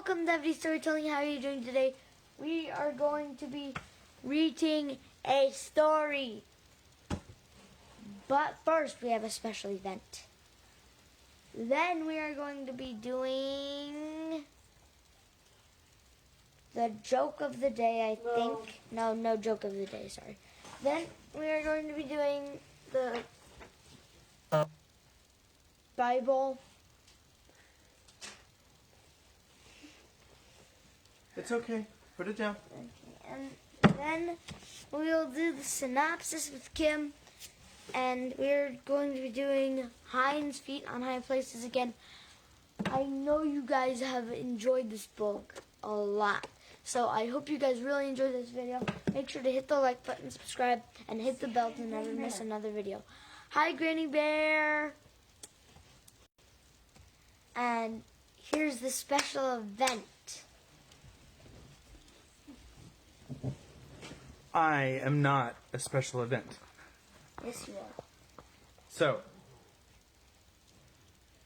Welcome to Everyday Storytelling. How are you doing today? We are going to be reading a story. But first, we have a special event. Then we are going to be doing the joke of the day, I think. No joke of the day, sorry. Then we are going to be doing the Bible. It's okay. Put it down. Okay. And then we'll do the synopsis with Kim. And we're going to be doing Hinds' Feet on High Places again. I know you guys have enjoyed this book a lot. So I hope you guys really enjoyed this video. Make sure to hit the like button, subscribe, and hit the bell to never miss another video. Hi, Granny Bear. And here's the special event. I am not a special event. Yes, you are. So,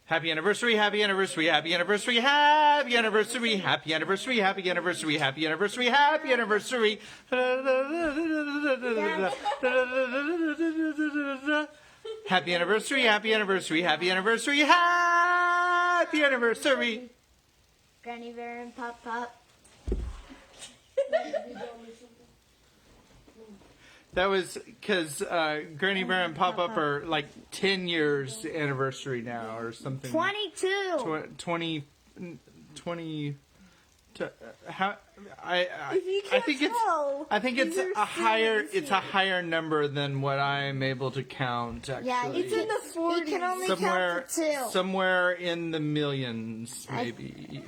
happy anniversary, happy anniversary, happy anniversary, happy anniversary, happy anniversary, happy anniversary, happy anniversary, happy anniversary. Happy anniversary, happy anniversary, happy anniversary, happy anniversary. Granny Bear and Pop Pop. That was because Granny Bear and Pop Up are like 10 years anniversary now or something. 22. 20. How I think it's a higher number than what I'm able to count. Actually, Yeah, It's in the 40s. You can only count to 2. somewhere in the millions, maybe.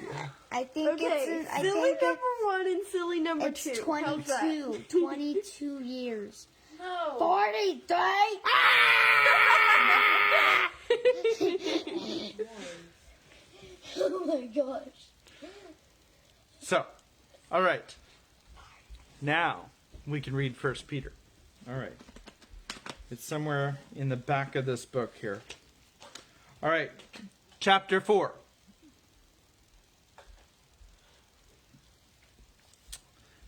I think Okay, I silly think number 1 and silly number it's 2. 22. 22 years. No. 43. Oh my gosh. So, all right. Now we can read 1 Peter. All right. It's somewhere in the back of this book here. All right. Chapter 4.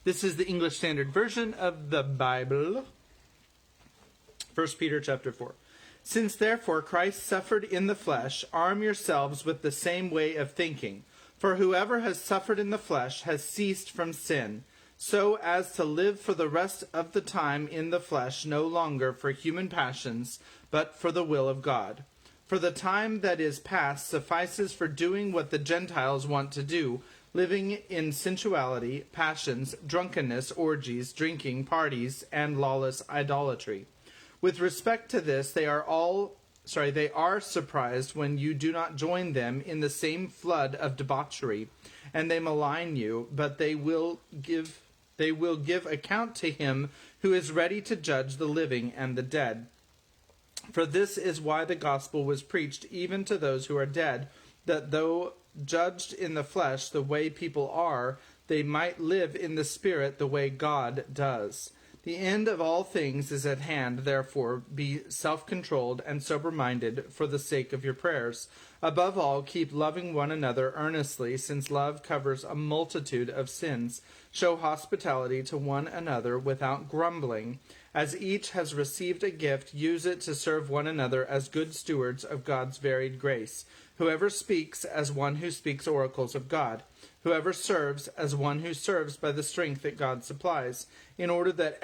This is the English Standard Version of the Bible. 1 Peter chapter 4. Since therefore Christ suffered in the flesh, arm yourselves with the same way of thinking. For whoever has suffered in the flesh has ceased from sin, so as to live for the rest of the time in the flesh, no longer for human passions, but for the will of God. For the time that is past suffices for doing what the Gentiles want to do, living in sensuality, passions, drunkenness, orgies, drinking, parties, and lawless idolatry. With respect to this, they are surprised when you do not join them in the same flood of debauchery, and they malign you, but they will give account to him who is ready to judge the living and the dead. For this is why the gospel was preached even to those who are dead, that though judged in the flesh the way people are, they might live in the spirit the way God does. The end of all things is at hand, therefore be self-controlled and sober-minded for the sake of your prayers. Above all, keep loving one another earnestly, since love covers a multitude of sins. Show hospitality to one another without grumbling. As each has received a gift, use it to serve one another as good stewards of God's varied grace. Whoever speaks, as one who speaks oracles of God. Whoever serves, as one who serves by the strength that God supplies, in order that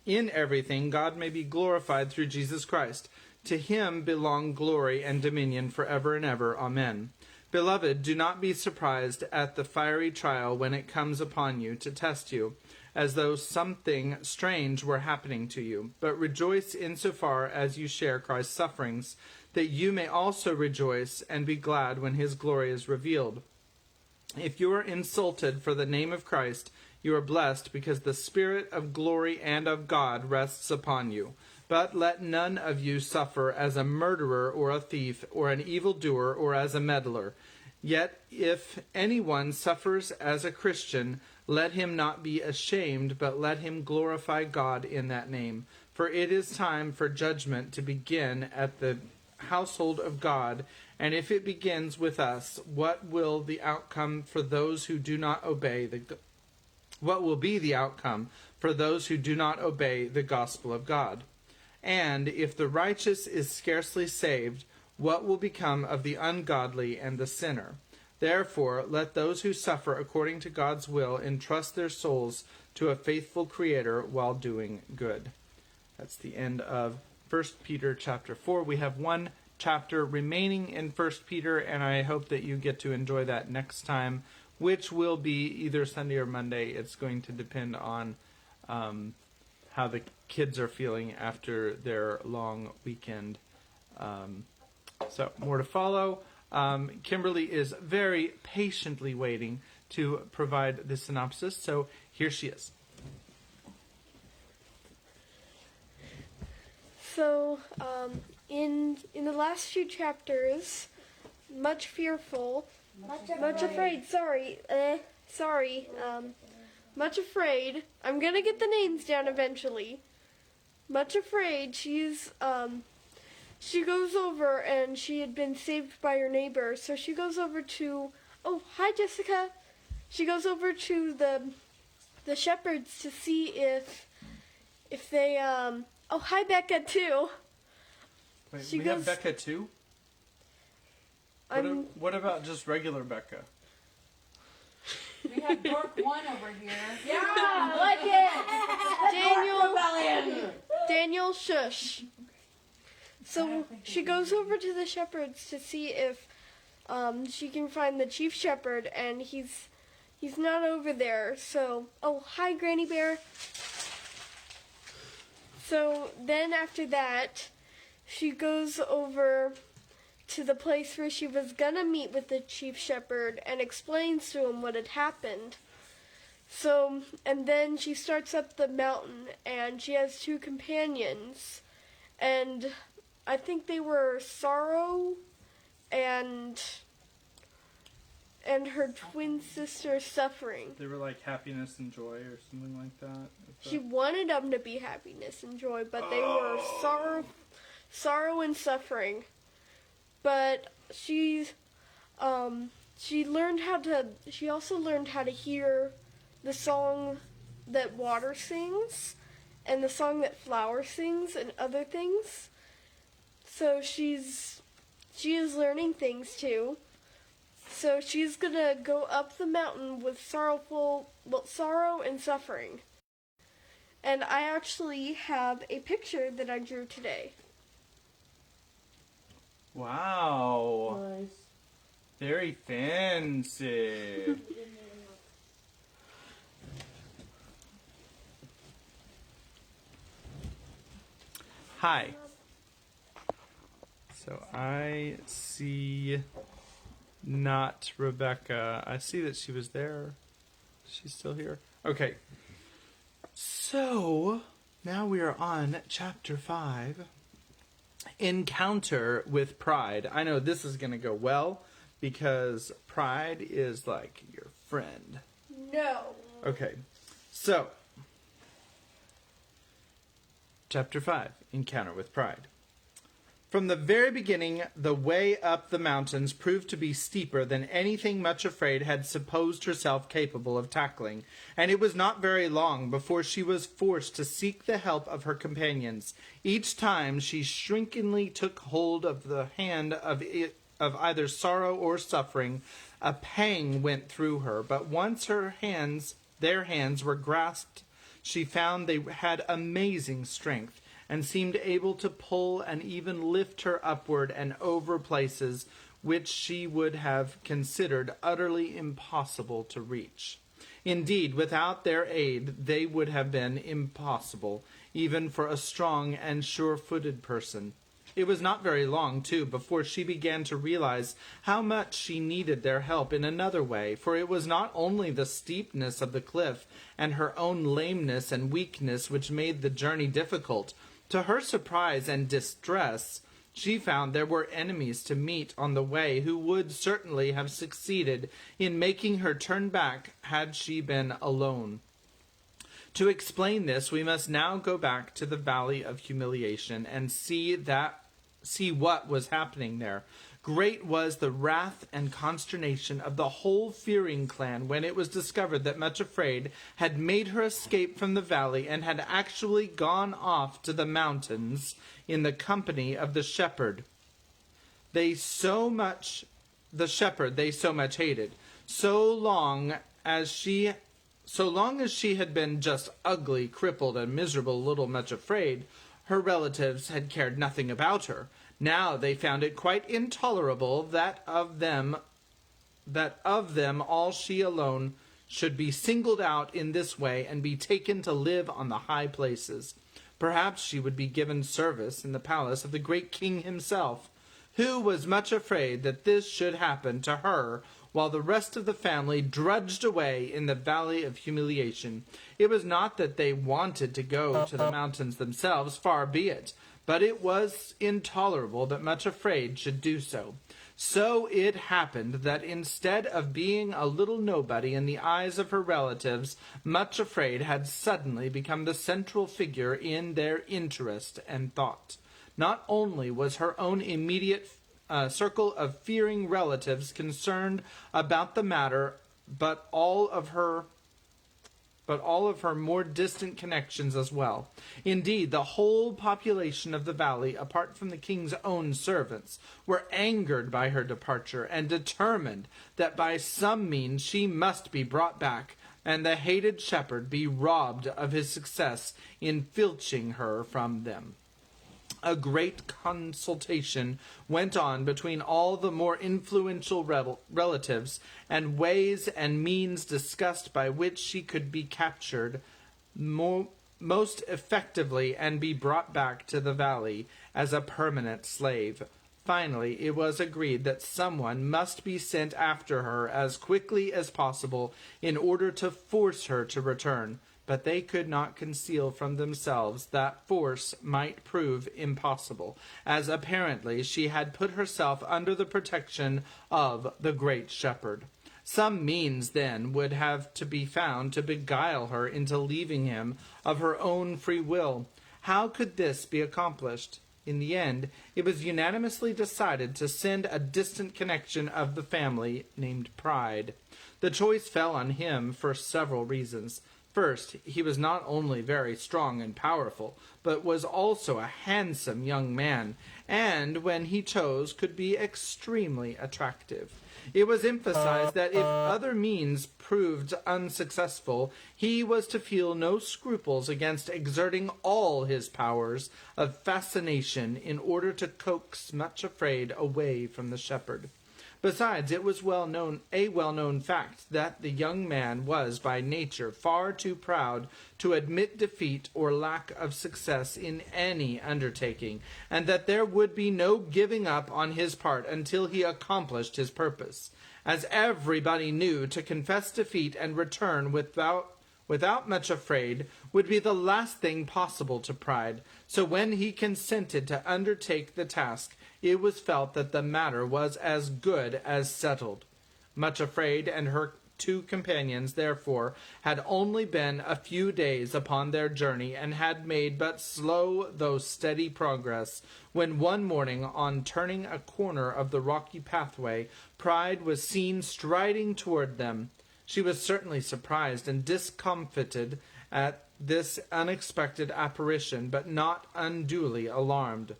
in everything God may be glorified through Jesus Christ. To him belong glory and dominion forever and ever. Amen. Beloved, do not be surprised at the fiery trial when it comes upon you to test you, as though something strange were happening to you. But rejoice insofar as you share Christ's sufferings, that you may also rejoice and be glad when his glory is revealed. If you are insulted for the name of Christ, you are blessed, because the Spirit of glory and of God rests upon you. But let none of you suffer as a murderer or a thief or an evildoer or as a meddler. Yet if anyone suffers as a Christian, let him not be ashamed, but let him glorify God in that name. For it is time for judgment to begin at the household of God, And if it begins with us, what will the outcome for those who do not obey what will be the outcome for those who do not obey the gospel of God? And if the righteous is scarcely saved, what will become of the ungodly and the sinner? Therefore, let those who suffer according to God's will entrust their souls to a faithful Creator while doing good. That's the end of 1 Peter chapter 4. We have one chapter remaining in 1 Peter, and I hope that you get to enjoy that next time, which will be either Sunday or Monday. It's going to depend on how the kids are feeling after their long weekend. So more to follow. Kimberly is very patiently waiting to provide the synopsis, so here she is. So, in the last few chapters, much fearful, much afraid. Much afraid. I'm gonna get the names down eventually. Much afraid. She goes over, and she had been saved by her neighbor. So she goes over to. Oh, hi, Jessica. She goes over to the shepherds to see if they. Oh, hi, Becca too. Wait, She we goes- have Becca too? What about just regular Becca? We have Dork 1 over here. Yeah, I like it. Daniel, shush. So she goes over to the shepherds to see if she can find the chief shepherd, and he's not over there. So, oh, hi, Granny Bear. So then after that, she goes over to the place where she was gonna meet with the chief shepherd and explains to him what had happened. So, and then she starts up the mountain, and she has two companions, and I think they were Sorrow and her twin sister Suffering. They were like happiness and joy or something like that. She wanted them to be happiness and joy, but they were sorrow and suffering. But she also learned how to hear the song that water sings and the song that flower sings and other things. So she is learning things too. So she's gonna go up the mountain with sorrow and suffering. And I actually have a picture that I drew today. Wow. Nice. Very fancy. Hi. So I see not Rebecca. I see that she was there. She's still here. Okay. So now we are on chapter 5. Encounter with pride. I know this is going to go well because pride is like your friend. No. Okay, so chapter 5, Encounter with Pride. From the very beginning, the way up the mountains proved to be steeper than anything Much Afraid had supposed herself capable of tackling, and it was not very long before she was forced to seek the help of her companions. Each time she shrinkingly took hold of the hand of either Sorrow or Suffering, a pang went through her, but once their hands were grasped, she found they had amazing strength, and seemed able to pull and even lift her upward and over places which she would have considered utterly impossible to reach. Indeed, without their aid, they would have been impossible, even for a strong and sure-footed person. It was not very long, too, before she began to realize how much she needed their help in another way, for it was not only the steepness of the cliff and her own lameness and weakness which made the journey difficult. To her surprise and distress, she found there were enemies to meet on the way who would certainly have succeeded in making her turn back had she been alone. To explain this, we must now go back to the Valley of Humiliation and see what was happening there. Great was the wrath and consternation of the whole Fearing clan when it was discovered that Much Afraid had made her escape from the valley and had actually gone off to the mountains in the company of the shepherd they so much hated. So long as she had been just ugly, crippled, and miserable little Much Afraid, her relatives had cared nothing about her. Now they found it quite intolerable that of them all she alone should be singled out in this way and be taken to live on the high places. Perhaps she would be given service in the palace of the great king himself, who was much afraid that this should happen to her while the rest of the family drudged away in the valley of humiliation. It was not that they wanted to go to the mountains themselves, far be it, but it was intolerable that Much Afraid should do so. So it happened that instead of being a little nobody in the eyes of her relatives, Much Afraid had suddenly become the central figure in their interest and thought. Not only was her own immediate circle of fearing relatives concerned about the matter, but all of her more distant connections as well. Indeed, the whole population of the valley, apart from the king's own servants, were angered by her departure and determined that by some means she must be brought back and the hated shepherd be robbed of his success in filching her from them. A great consultation went on between all the more influential relatives, and ways and means discussed by which she could be captured most effectively and be brought back to the valley as a permanent slave. Finally, it was agreed that someone must be sent after her as quickly as possible in order to force her to return. But they could not conceal from themselves that force might prove impossible, as apparently she had put herself under the protection of the great shepherd. Some means, then, would have to be found to beguile her into leaving him of her own free will. How could this be accomplished? In the end, it was unanimously decided to send a distant connection of the family named Pride. The choice fell on him for several reasons. First, he was not only very strong and powerful, but was also a handsome young man, and, when he chose, could be extremely attractive. It was emphasized that if other means proved unsuccessful, he was to feel no scruples against exerting all his powers of fascination in order to coax Much Afraid away from the shepherd. Besides, it was a well-known fact that the young man was by nature far too proud to admit defeat or lack of success in any undertaking, and that there would be no giving up on his part until he accomplished his purpose. As everybody knew, to confess defeat and return without Much Afraid would be the last thing possible to Pride. So when he consented to undertake the task, it was felt that the matter was as good as settled. Much Afraid and her two companions, therefore, had only been a few days upon their journey and had made but slow though steady progress, when one morning, on turning a corner of the rocky pathway, Pride was seen striding toward them. She was certainly surprised and discomfited at this unexpected apparition, but not unduly alarmed.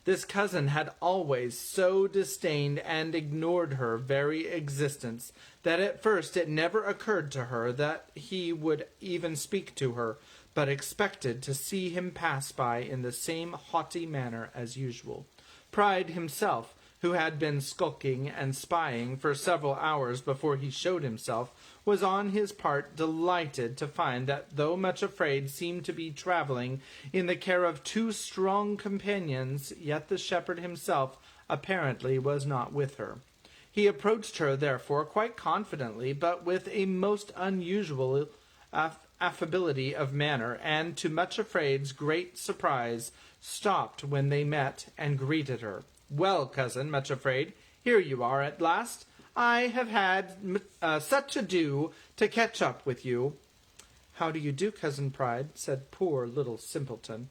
This cousin had always so disdained and ignored her very existence that at first it never occurred to her that he would even speak to her, but expected to see him pass by in the same haughty manner as usual. Pride himself, who had been skulking and spying for several hours before he showed himself, was on his part delighted to find that though Much Afraid seemed to be traveling in the care of two strong companions, yet the shepherd himself apparently was not with her. He approached her, therefore, quite confidently, but with a most unusual affability of manner, and, to Much Afraid's great surprise, stopped when they met and greeted her. "Well, cousin Much Afraid, here you are at last. I have had such ado to catch up with you." "How do you do, Cousin Pride?" said poor little simpleton.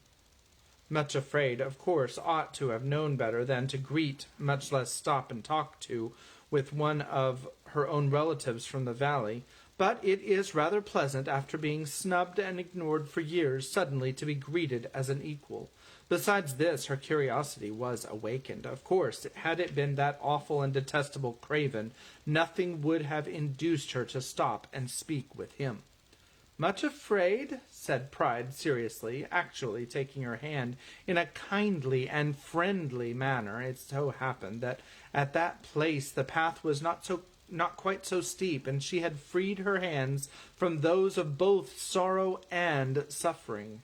Much Afraid, of course, ought to have known better than to greet, much less stop and talk to, with one of her own relatives from the valley, but it is rather pleasant, after being snubbed and ignored for years, suddenly to be greeted as an equal. Besides this, her curiosity was awakened. Of course, had it been that awful and detestable Craven, nothing would have induced her to stop and speak with him. Much afraid? Said Pride seriously, actually taking her hand in a kindly and friendly manner. It so happened that at that place the path was not quite so steep, and she had freed her hands from those of both sorrow and suffering.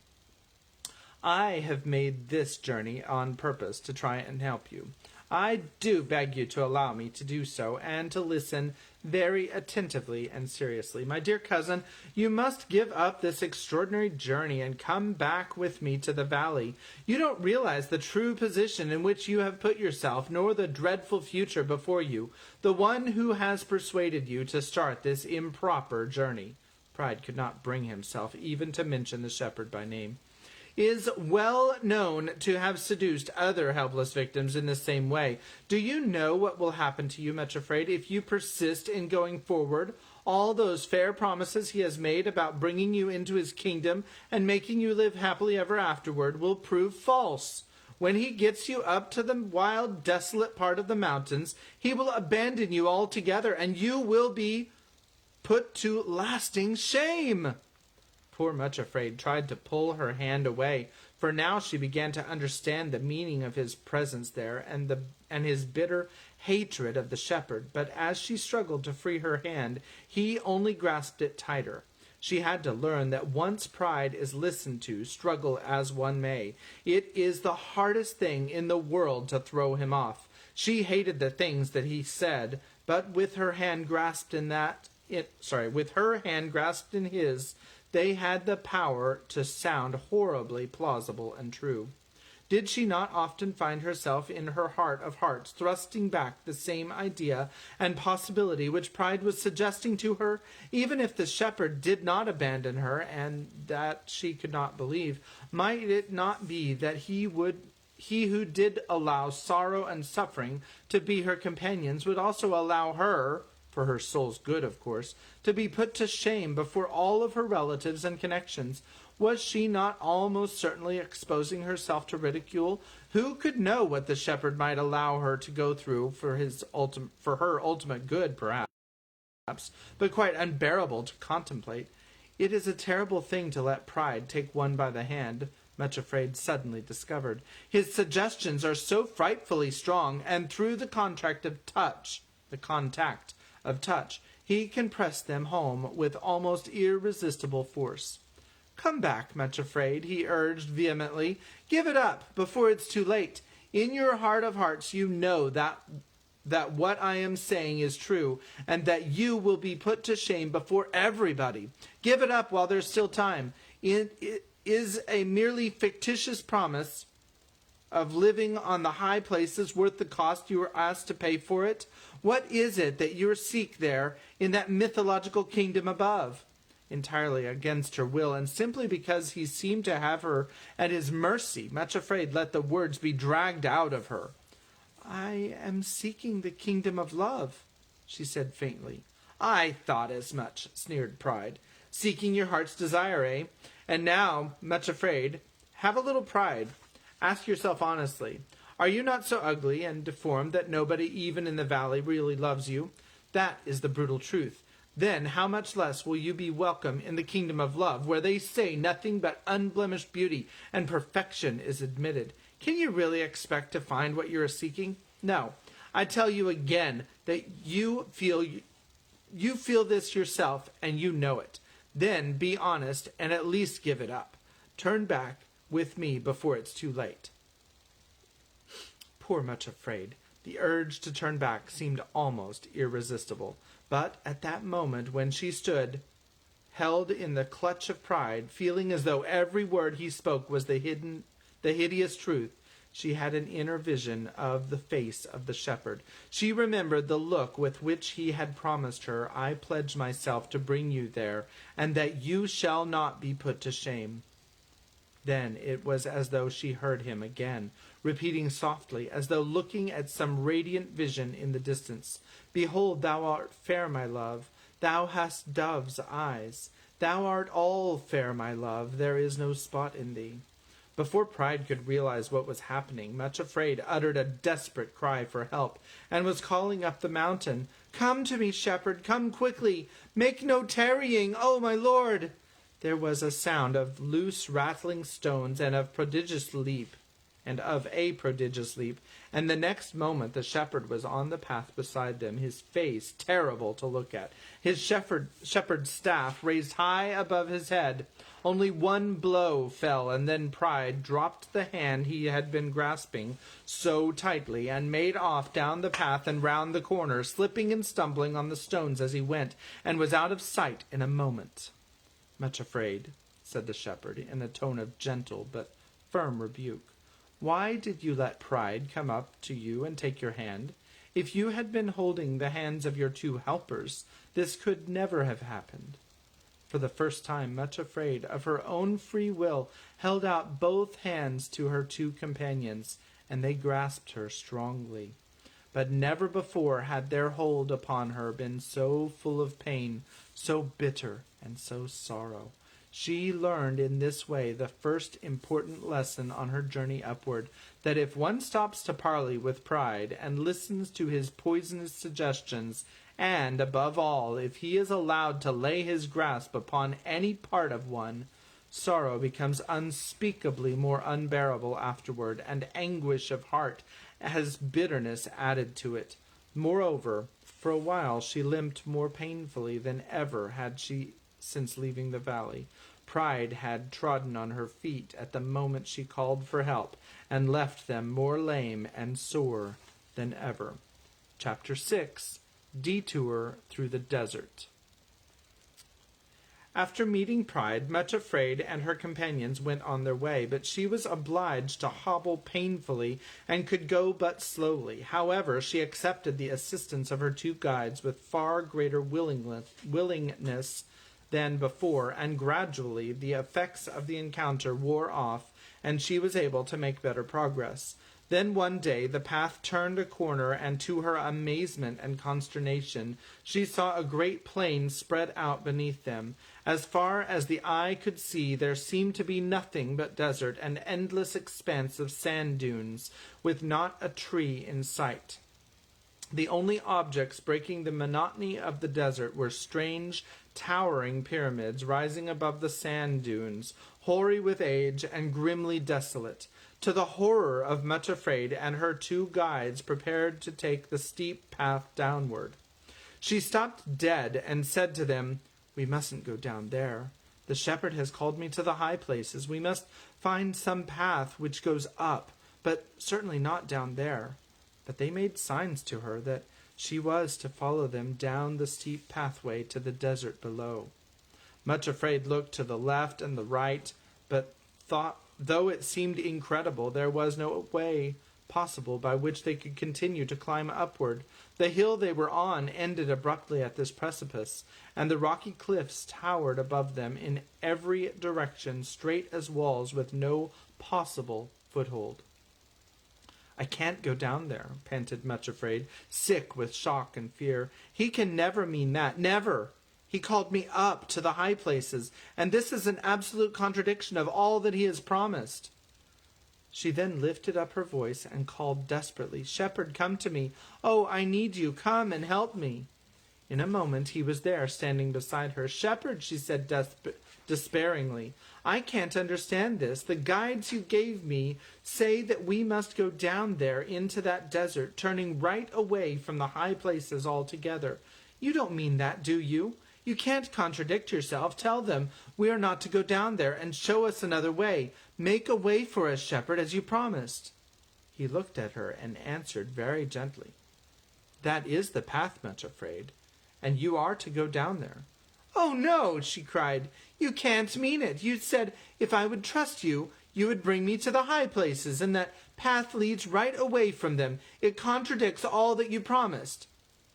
I have made this journey on purpose to try and help you. I do beg you to allow me to do so, and to listen very attentively and seriously. My dear cousin, you must give up this extraordinary journey and come back with me to the valley. You don't realize the true position in which you have put yourself, nor the dreadful future before you. The one who has persuaded you to start this improper journey," Pride could not bring himself even to mention the shepherd by name, "is well known to have seduced other helpless victims in the same way. Do you know what will happen to you, Much Afraid, if you persist in going forward? All those fair promises he has made about bringing you into his kingdom and making you live happily ever afterward will prove false. When he gets you up to the wild, desolate part of the mountains, he will abandon you altogether, and you will be put to lasting shame." Poor Much Afraid tried to pull her hand away, for now she began to understand the meaning of his presence there and his bitter hatred of the shepherd. But as she struggled to free her hand, he only grasped it tighter. She had to learn that once Pride is listened to, struggle as one may, it is the hardest thing in the world to throw him off. She hated the things that he said, but with her hand grasped in his, they had the power to sound horribly plausible and true. Did she not often find herself in her heart of hearts thrusting back the same idea and possibility which Pride was suggesting to her? Even if the shepherd did not abandon her, and that she could not believe, might it not be that he who did allow sorrow and suffering to be her companions would also allow her, for her soul's good, of course, to be put to shame before all of her relatives and connections? Was she not almost certainly exposing herself to ridicule? Who could know what the shepherd might allow her to go through for her ultimate good, perhaps, but quite unbearable to contemplate? It is a terrible thing to let Pride take one by the hand, Much Afraid suddenly discovered. His suggestions are so frightfully strong, and through the contact of touch, he can press them home with almost irresistible force. "Come back, Much Afraid," he urged vehemently. "Give it up before it's too late. In your heart of hearts you know that what I am saying is true, and that you will be put to shame before everybody. Give it up while there's still time. It is a merely fictitious promise of living on the high places worth the cost you are asked to pay for it? What is it that you seek there in that mythological kingdom above?" Entirely against her will, and simply because he seemed to have her at his mercy, Much Afraid let the words be dragged out of her. "I am seeking the kingdom of love," she said faintly. "I thought as much," sneered Pride. "Seeking your heart's desire, eh? And now, Much Afraid, have a little pride. Ask yourself honestly, are you not so ugly and deformed that nobody even in the valley really loves you? That is the brutal truth. Then how much less will you be welcome in the kingdom of love, where they say nothing but unblemished beauty and perfection is admitted? Can you really expect to find what you are seeking? No. I tell you again that you feel this yourself, and you know it. Then be honest and at least give it up. Turn back with me before it's too late." Poor Much Afraid. The urge to turn back seemed almost irresistible. But at that moment, when she stood, held in the clutch of Pride, feeling as though every word he spoke was the hideous truth, she had an inner vision of the face of the shepherd. She remembered the look with which he had promised her, "I pledge myself to bring you there, and that you shall not be put to shame." Then it was as though she heard him again, repeating softly, as though looking at some radiant vision in the distance, "Behold, thou art fair, my love. Thou hast dove's eyes. Thou art all fair, my love. There is no spot in thee." Before Pride could realize what was happening, Much Afraid uttered a desperate cry for help, and was calling up the mountain, "Come to me, shepherd, come quickly. Make no tarrying, oh my lord." There was a sound of loose rattling stones and of a prodigious leap, and the next moment the shepherd was on the path beside them, his face terrible to look at, his shepherd's staff raised high above his head. Only one blow fell, and then Pride dropped the hand he had been grasping so tightly, and made off down the path and round the corner, slipping and stumbling on the stones as he went, and was out of sight in a moment. "Much Afraid," said the shepherd, in a tone of gentle but firm rebuke, "why did you let Pride come up to you and take your hand? If you had been holding the hands of your two helpers, this could never have happened." For the first time, Much Afraid, of her own free will, held out both hands to her two companions, and they grasped her strongly. But never before had their hold upon her been so full of pain, so bitter, and so sorrow. She learned in this way the first important lesson on her journey upward, that if one stops to parley with Pride and listens to his poisonous suggestions, and, above all, if he is allowed to lay his grasp upon any part of one, sorrow becomes unspeakably more unbearable afterward, and anguish of heart has bitterness added to it. Moreover, for a while she limped more painfully than ever had she since leaving the valley. Pride had trodden on her feet at the moment she called for help, and left them more lame and sore than ever. Chapter 6. Detour through the Desert. After meeting Pride, Much Afraid and her companions went on their way, but she was obliged to hobble painfully and could go but slowly. However, she accepted the assistance of her two guides with far greater willingness than before, and gradually the effects of the encounter wore off, and she was able to make better progress. Then one day the path turned a corner, and to her amazement and consternation she saw a great plain spread out beneath them. As far as the eye could see, there seemed to be nothing but desert, an endless expanse of sand dunes, with not a tree in sight. The only objects breaking the monotony of the desert were strange, towering pyramids rising above the sand dunes, hoary with age and grimly desolate. To the horror of Much Afraid and her two guides prepared to take the steep path downward, she stopped dead and said to them, "We mustn't go down there. The shepherd has called me to the high places. We must find some path which goes up, but certainly not down there." But they made signs to her that she was to follow them down the steep pathway to the desert below. Much Afraid looked to the left and the right, but though it seemed incredible, there was no way possible by which they could continue to climb upward. The hill they were on ended abruptly at this precipice, and the rocky cliffs towered above them in every direction, straight as walls with no possible foothold. "I can't go down there," panted Much Afraid, sick with shock and fear. "He can never mean that. Never. He called me up to the high places, and this is an absolute contradiction of all that he has promised." She then lifted up her voice and called desperately, "Shepherd, come to me. Oh, I need you. Come and help me." In a moment he was there, standing beside her. "Shepherd," she said despairingly, "I can't understand this. The guides you gave me say that we must go down there into that desert, turning right away from the high places altogether. You don't mean that, do you? You can't contradict yourself. Tell them we are not to go down there, and show us another way. Make a way for us, shepherd, as you promised." He looked at her and answered very gently, "That is the path, Much Afraid, and you are to go down there." "Oh, no," she cried. "You can't mean it. You said if I would trust you, you would bring me to the high places, and that path leads right away from them. It contradicts all that you promised."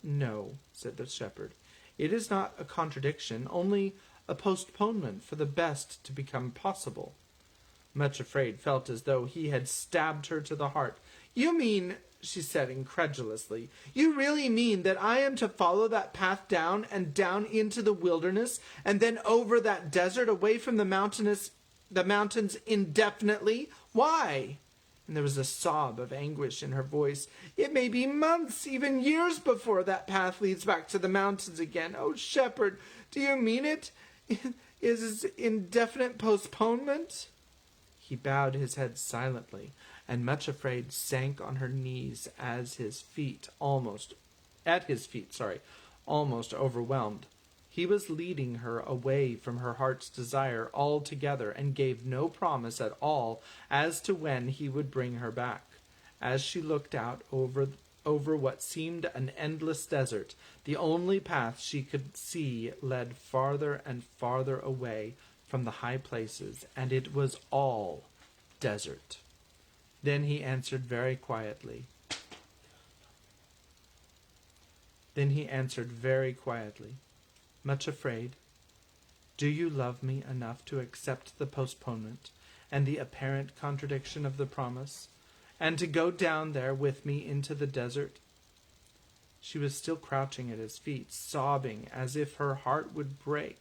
"No," said the shepherd. "It is not a contradiction, only a postponement for the best to become possible." Much Afraid felt as though he had stabbed her to the heart. "You mean," she said incredulously, "you really mean that I am to follow that path down and down into the wilderness, and then over that desert away from the mountains indefinitely? Why?" And there was a sob of anguish in her voice. "It may be months, even years, before that path leads back to the mountains again. Oh, shepherd, do you mean it? Is indefinite postponement?" He bowed his head silently, and Much Afraid sank on her knees at his feet, almost overwhelmed. He was leading her away from her heart's desire altogether, and gave no promise at all as to when he would bring her back. As she looked out over what seemed an endless desert, the only path she could see led farther and farther away from the high places, and it was all desert. Then he answered very quietly. "Much Afraid, do you love me enough to accept the postponement and the apparent contradiction of the promise, and to go down there with me into the desert?" She was still crouching at his feet, sobbing as if her heart would break.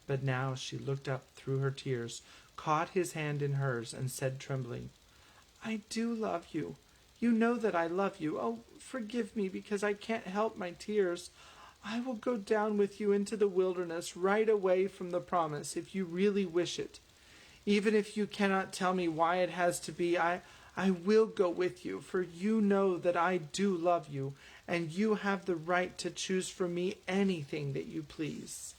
But now she looked up through her tears, caught his hand in hers, and said, trembling, "I do love you. You know that I love you. Oh, forgive me, because I can't help my tears. I will go down with you into the wilderness right away from the promise, if you really wish it. Even if you cannot tell me why it has to be, I will go with you, for you know that I do love you, and you have the right to choose for me anything that you please."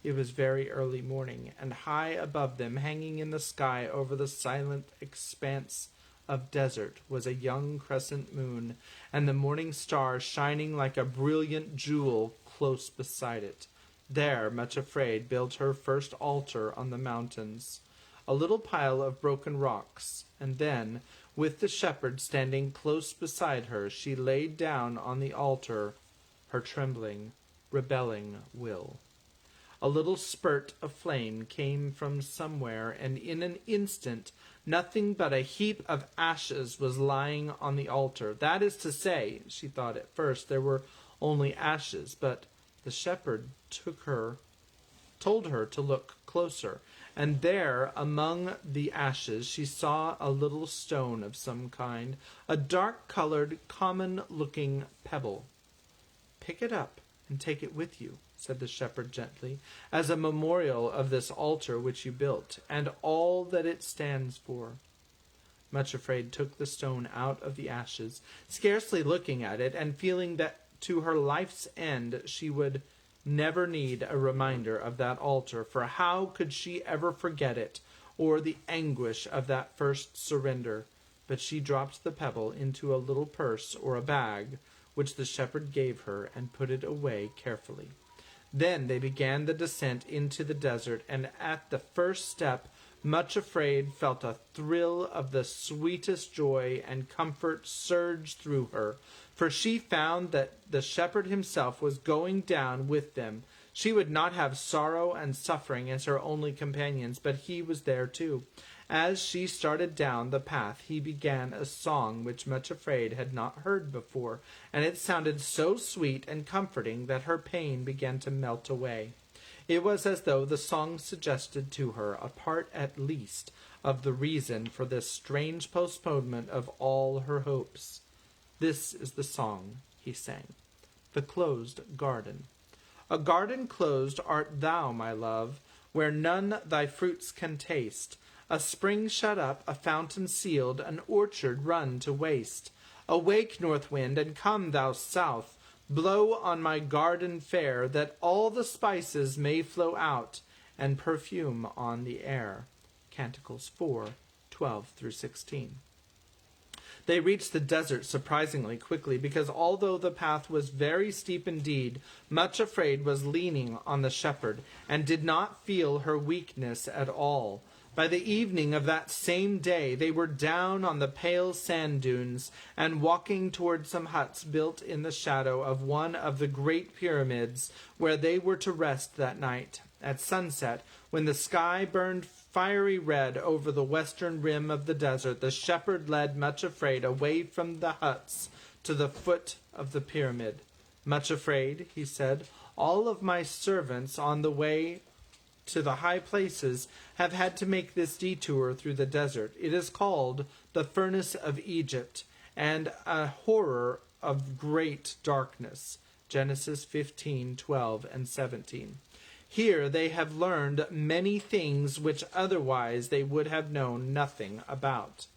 It was very early morning, and high above them, hanging in the sky over the silent expanse of desert, was a young crescent moon, and the morning star shining like a brilliant jewel close beside it. There, Much Afraid, built her first altar on the mountains, a little pile of broken rocks, and then, with the shepherd standing close beside her, she laid down on the altar her trembling, rebelling will. A little spurt of flame came from somewhere, and in an instant nothing but a heap of ashes was lying on the altar. That is to say, she thought at first there were only ashes, but the shepherd told her to look closer, and there among the ashes she saw a little stone of some kind, a dark-colored, common-looking pebble. "Pick it up and take it with you," said the shepherd gently, "as a memorial of this altar which you built, and all that it stands for." Much Afraid took the stone out of the ashes, scarcely looking at it, and feeling that to her life's end she would never need a reminder of that altar, for how could she ever forget it, or the anguish of that first surrender? But she dropped the pebble into a little purse or a bag, which the shepherd gave her, and put it away carefully. Then they began the descent into the desert, and at the first step, Much Afraid felt a thrill of the sweetest joy and comfort surge through her, for she found that the shepherd himself was going down with them. She would not have sorrow and suffering as her only companions, but he was there too. As she started down the path, he began a song which Much Afraid had not heard before, and it sounded so sweet and comforting that her pain began to melt away. It was as though the song suggested to her a part at least of the reason for this strange postponement of all her hopes. This is the song he sang. The Closed Garden. "A garden closed art thou, my love, where none thy fruits can taste, a spring shut up, a fountain sealed, an orchard run to waste. Awake, north wind, and come thou south, blow on my garden fair, that all the spices may flow out, and perfume on the air." Canticles 4:12-16. They reached the desert surprisingly quickly, because although the path was very steep indeed, Much Afraid was leaning on the shepherd, and did not feel her weakness at all. By the evening of that same day they were down on the pale sand dunes, and walking toward some huts built in the shadow of one of the great pyramids, where they were to rest that night. At sunset, when the sky burned fiery red over the western rim of the desert, the shepherd led, much afraid, away from the huts to the foot of the pyramid. Much afraid, he said, all of my servants on the way to the high places have had to make this detour through the desert. It is called the furnace of Egypt, and a horror of great darkness. Genesis 15:12 and 17. Here they have learned many things which otherwise they would have known nothing about.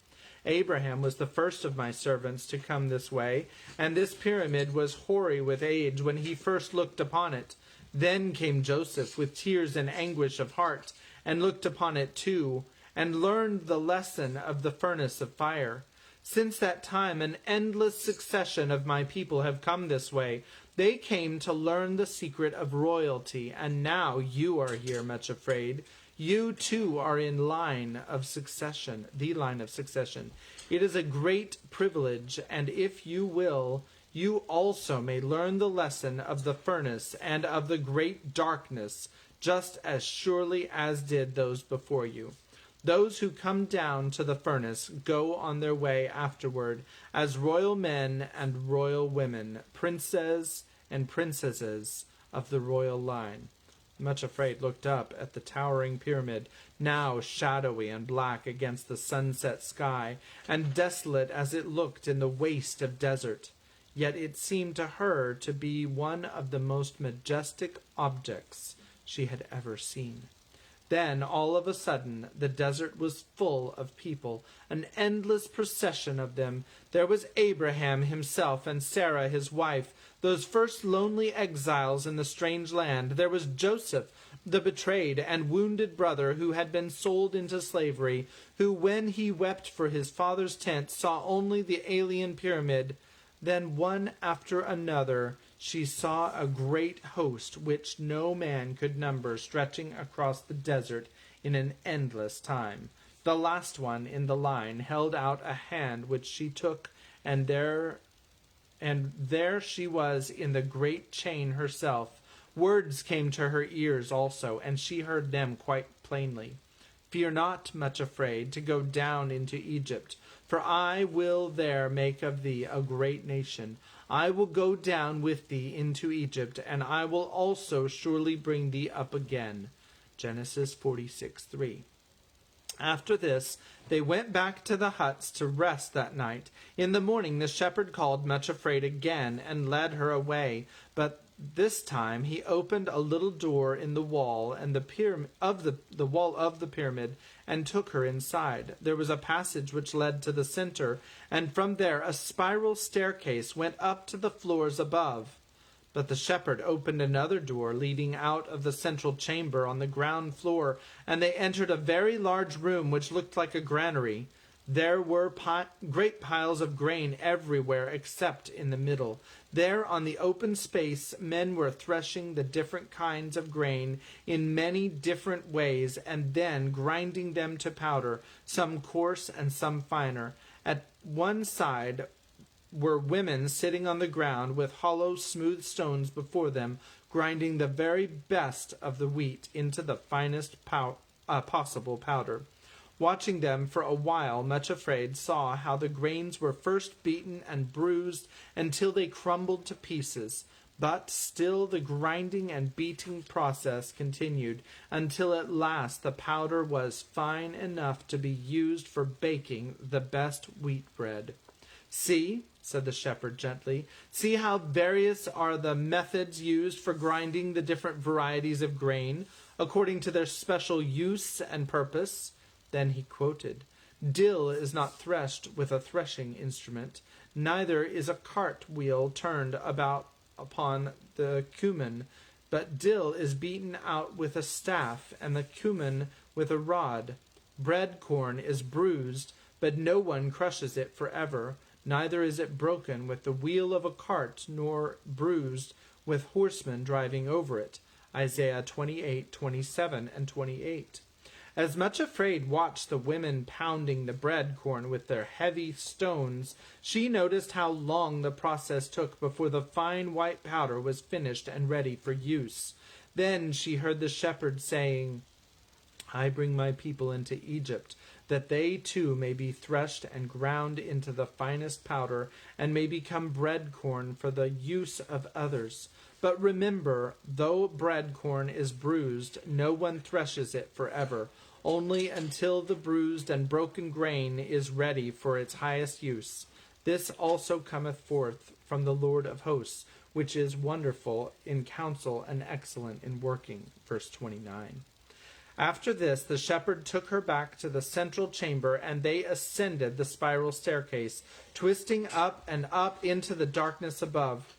Abraham was the first of my servants to come this way, and this pyramid was hoary with age when he first looked upon it. Then came Joseph with tears and anguish of heart, and looked upon it too, and learned the lesson of the furnace of fire. Since that time an endless succession of my people have come this way. They came to learn the secret of royalty, and now you are here, much afraid. You too are in line of succession, the line of succession. It is a great privilege, and if you will, you also may learn the lesson of the furnace and of the great darkness, just as surely as did those before you. Those who come down to the furnace go on their way afterward as royal men and royal women, princes and princesses of the royal line. Much afraid looked up at the towering pyramid, now shadowy and black against the sunset sky, and desolate as it looked in the waste of desert. Yet it seemed to her to be one of the most majestic objects she had ever seen. Then, all of a sudden, the desert was full of people, an endless procession of them. There was Abraham himself and Sarah his wife, those first lonely exiles in the strange land. There was Joseph, the betrayed and wounded brother who had been sold into slavery, who, when he wept for his father's tent, saw only the alien pyramid. Then, one after another, she saw a great host which no man could number, stretching across the desert in an endless time. The last one in the line held out a hand which she took, and there she was in the great chain herself. Words came to her ears also, and she heard them quite plainly. Fear not, much afraid, to go down into Egypt, for I will there make of thee a great nation. I will go down with thee into Egypt, and I will also surely bring thee up again. Genesis 46:3. After this, they went back to the huts to rest that night. In the morning the shepherd called, much afraid, again, and led her away. But this time he opened a little door in the wall and the wall of the pyramid, and took her inside. There was a passage which led to the center, and from there a spiral staircase went up to the floors above. But the shepherd opened another door leading out of the central chamber on the ground floor, and they entered a very large room which looked like a granary. There were great piles of grain everywhere except in the middle. There on the open space men were threshing the different kinds of grain in many different ways, and then grinding them to powder, some coarse and some finer. At one side were women sitting on the ground with hollow, smooth stones before them, grinding the very best of the wheat into the finest possible powder. Watching them for a while, much afraid, saw how the grains were first beaten and bruised until they crumbled to pieces. But still the grinding and beating process continued, until at last the powder was fine enough to be used for baking the best wheat bread. "See," said the shepherd gently, "see how various are the methods used for grinding the different varieties of grain, according to their special use and purpose." Then he quoted, "Dill is not threshed with a threshing instrument, neither is a cart wheel turned about upon the cumin, but dill is beaten out with a staff, and the cumin with a rod. Bread corn is bruised, but no one crushes it forever, neither is it broken with the wheel of a cart, nor bruised with horsemen driving over it." Isaiah 28:27 and 28. As much afraid watched the women pounding the bread corn with their heavy stones, she noticed how long the process took before the fine white powder was finished and ready for use. Then she heard the shepherd saying, I bring my people into Egypt, that they too may be threshed and ground into the finest powder, and may become bread corn for the use of others. But remember, though bread corn is bruised, no one threshes it forever, only until the bruised and broken grain is ready for its highest use. This also cometh forth from the Lord of hosts, which is wonderful in counsel and excellent in working. Verse 29. After this, the shepherd took her back to the central chamber, and they ascended the spiral staircase, twisting up and up into the darkness above.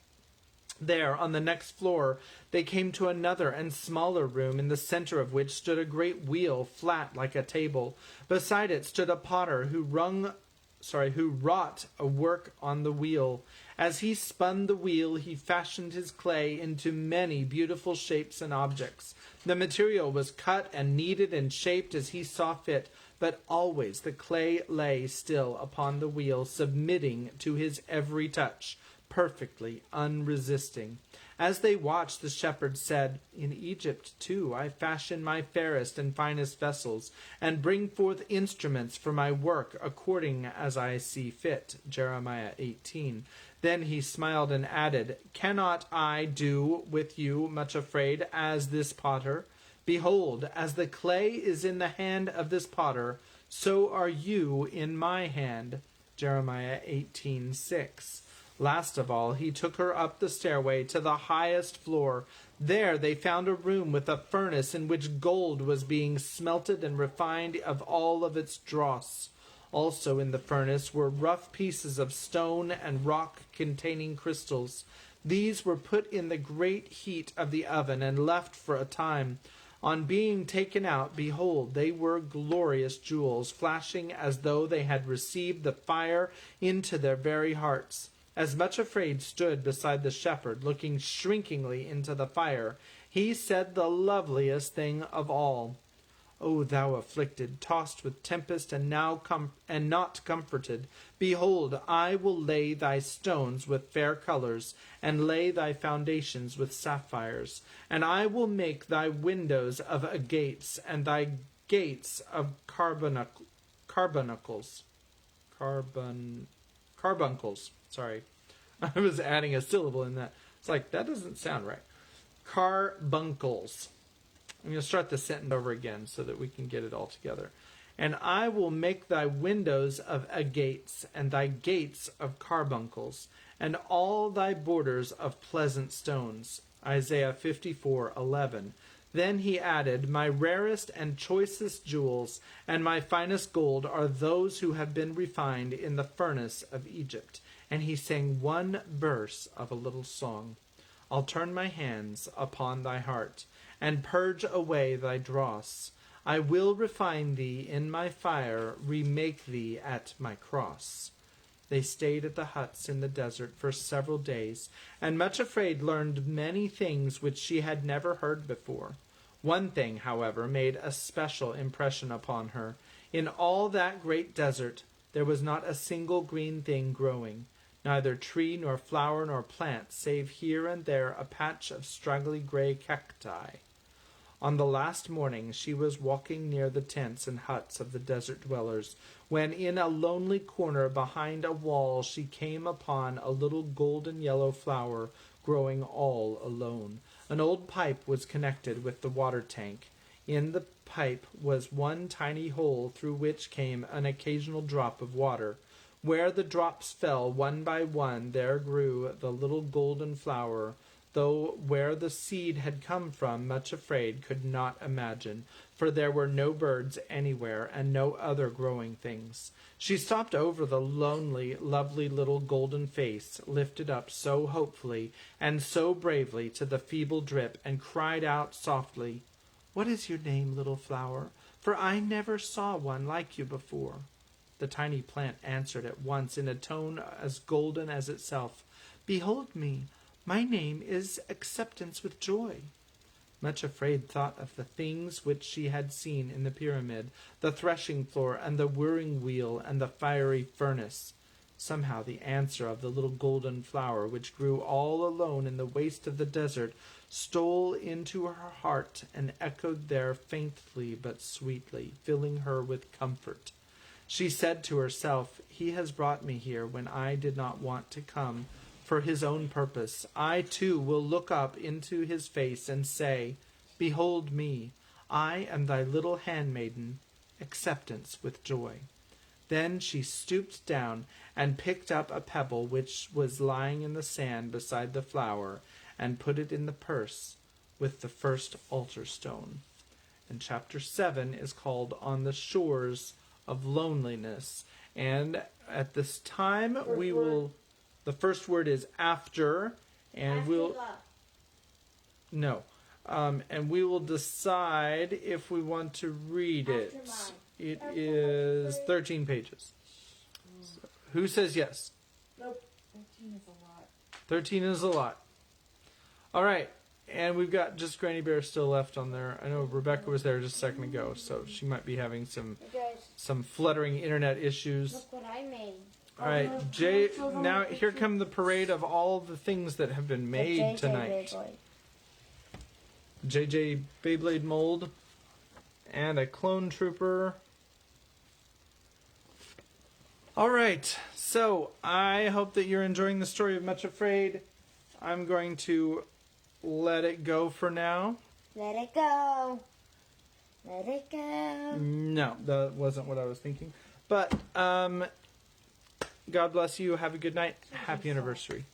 There, on the next floor, they came to another and smaller room, in the center of which stood a great wheel, flat like a table. Beside it stood a potter who wrought a work on the wheel. As he spun the wheel, he fashioned his clay into many beautiful shapes and objects. The material was cut and kneaded and shaped as he saw fit, but always the clay lay still upon the wheel, submitting to his every touch, perfectly unresisting. As they watched, the shepherd said, In Egypt, too, I fashion my fairest and finest vessels, and bring forth instruments for my work according as I see fit. Jeremiah 18. Then he smiled and added, Cannot I do with you, much afraid, as this potter? Behold, as the clay is in the hand of this potter, so are you in my hand. Jeremiah 18:6. Last of all, he took her up the stairway to the highest floor. There they found a room with a furnace in which gold was being smelted and refined of all of its dross. Also in the furnace were rough pieces of stone and rock containing crystals. These were put in the great heat of the oven and left for a time. On being taken out, behold, they were glorious jewels, flashing as though they had received the fire into their very hearts. As Much Afraid stood beside the shepherd, looking shrinkingly into the fire, he said the loveliest thing of all. O thou afflicted, tossed with tempest, and not comforted, behold, I will lay thy stones with fair colors, and lay thy foundations with sapphires, and I will make thy windows of agates, and thy gates of carbuncles. Sorry. I was adding a syllable in that. It's like, that doesn't sound right. Carbuncles. I'm going to start the sentence over again so that we can get it all together. And I will make thy windows of agates, and thy gates of carbuncles, and all thy borders of pleasant stones. Isaiah 54:11. Then he added, My rarest and choicest jewels, and my finest gold are those who have been refined in the furnace of Egypt. And he sang one verse of a little song. I'll turn my hands upon thy heart, and purge away thy dross. I will refine thee in my fire, remake thee at my cross. They stayed at the huts in the desert for several days, and Much Afraid learned many things which she had never heard before. One thing, however, made a special impression upon her. In all that great desert there was not a single green thing growing, neither tree nor flower nor plant, save here and there a patch of straggly gray cacti. On the last morning she was walking near the tents and huts of the desert dwellers, when in a lonely corner behind a wall she came upon a little golden yellow flower growing all alone. An old pipe was connected with the water tank. In the pipe was one tiny hole through which came an occasional drop of water. Where the drops fell one by one, there grew the little golden flower, though where the seed had come from, Much Afraid could not imagine, for there were no birds anywhere and no other growing things. She stopped over the lonely, lovely little golden face, lifted up so hopefully and so bravely to the feeble drip, and cried out softly, What is your name, little flower? For I never saw one like you before. The tiny plant answered at once in a tone as golden as itself, Behold me, my name is Acceptance with Joy. Much Afraid thought of the things which she had seen in the pyramid, the threshing floor and the whirring wheel and the fiery furnace. Somehow the answer of the little golden flower, which grew all alone in the waste of the desert, stole into her heart and echoed there faintly but sweetly, filling her with comfort. She said to herself, "He has brought me here when I did not want to come, for his own purpose. I too will look up into his face and say, 'Behold me, I am thy little handmaiden, acceptance with joy.'" Then she stooped down and picked up a pebble which was lying in the sand beside the flower, and put it in the purse with the first altar stone. And chapter 7 is called On the Shores of Loneliness. And at this time the first word is after, and and we will decide if we want to read it. It is 13 pages. So, who says yes? Nope. 13 is a lot. 13 is a lot. All right. And we've got just Granny Bear still left on there. I know Rebecca was there just a second ago, so she might be having some fluttering internet issues. Look what I made. All right, Jay. Now here come the parade of all the things that have been made tonight. JJ Beyblade mold and a clone trooper. All right, so I hope that you're enjoying the story of Much Afraid. I'm going to let it go for now. Let it go. Let it go. No, that wasn't what I was thinking. But God bless you. Have a good night. Happy anniversary.